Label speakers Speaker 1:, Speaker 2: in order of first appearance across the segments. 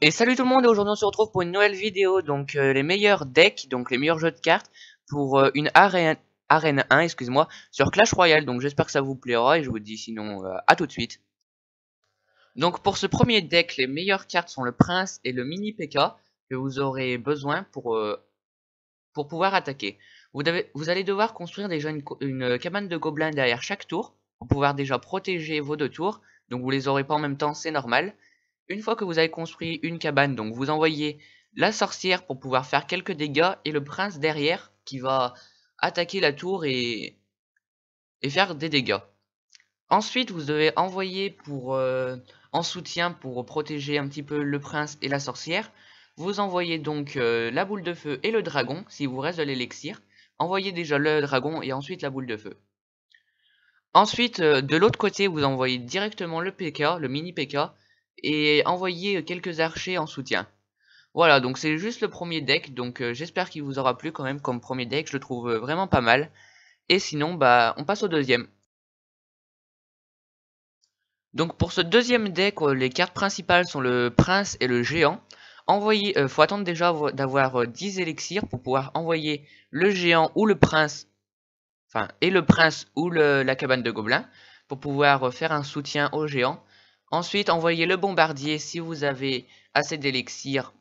Speaker 1: Et salut tout le monde, et aujourd'hui on se retrouve pour une nouvelle vidéo, donc les meilleurs decks, donc les meilleurs jeux de cartes pour une arène 1, excuse-moi, sur Clash Royale. Donc j'espère que ça vous plaira et je vous dis sinon à tout de suite. Donc pour ce premier deck, les meilleures cartes sont le Prince et le Mini P.K. que vous aurez besoin pour pouvoir attaquer. Vous allez devoir construire déjà une cabane de gobelins derrière chaque tour pour pouvoir déjà protéger vos deux tours. Donc vous les aurez pas en même temps, c'est normal. Une fois que vous avez construit une cabane, donc vous envoyez la sorcière pour pouvoir faire quelques dégâts et le prince derrière qui va attaquer la tour et faire des dégâts. Ensuite, vous devez envoyer en soutien pour protéger un petit peu le prince et la sorcière. Vous envoyez donc la boule de feu et le dragon, s'il vous reste de l'élixir. Envoyez déjà le dragon et ensuite la boule de feu. Ensuite, de l'autre côté, vous envoyez directement le PK, le mini PK, et envoyez quelques archers en soutien. Voilà, donc c'est juste le premier deck, donc j'espère qu'il vous aura plu quand même comme premier deck, je le trouve vraiment pas mal. Et sinon, bah, on passe au deuxième. Donc pour ce deuxième deck, les cartes principales sont le prince et le géant. Faut attendre déjà d'avoir 10 élixirs pour pouvoir envoyer le géant ou le prince, enfin, et le prince ou la cabane de gobelins, pour pouvoir faire un soutien au géant. Ensuite, envoyez le bombardier si vous avez assez d'élixirs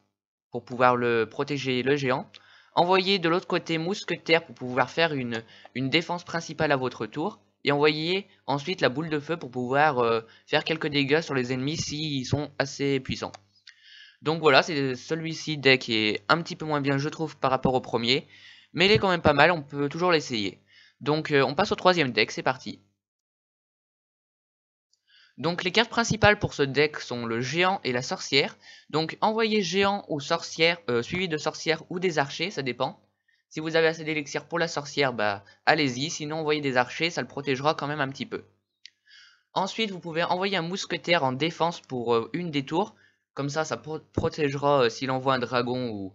Speaker 1: pour pouvoir le protéger le géant. Envoyez de l'autre côté mousquetaire pour pouvoir faire une défense principale à votre tour. Et envoyez ensuite la boule de feu pour pouvoir faire quelques dégâts sur les ennemis s'ils sont assez puissants. Donc voilà, c'est celui-ci deck est un petit peu moins bien je trouve par rapport au premier. Mais il est quand même pas mal, on peut toujours l'essayer. Donc on passe au troisième deck, c'est parti. Donc les cartes principales pour ce deck sont le géant et la sorcière. Donc envoyez géant ou sorcière, suivi de sorcière ou des archers, ça dépend. Si vous avez assez d'élixir pour la sorcière, bah allez-y, sinon envoyez des archers, ça le protégera quand même un petit peu. Ensuite, vous pouvez envoyer un mousquetaire en défense pour une des tours. Comme ça protégera s'il envoie un dragon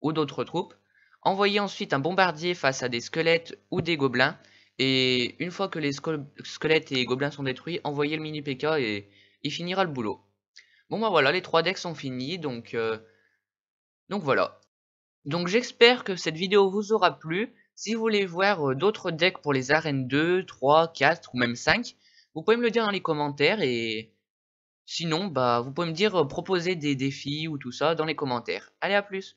Speaker 1: ou d'autres troupes. Envoyez ensuite un bombardier face à des squelettes ou des gobelins. Et une fois que les squelettes et gobelins sont détruits, envoyez le mini P.K. et il finira le boulot. Bon bah voilà, les 3 decks sont finis, donc voilà. Donc j'espère que cette vidéo vous aura plu. Si vous voulez voir d'autres decks pour les arènes 2, 3, 4 ou même 5, vous pouvez me le dire dans les commentaires et sinon bah vous pouvez me dire proposer des défis ou tout ça dans les commentaires. Allez, à plus.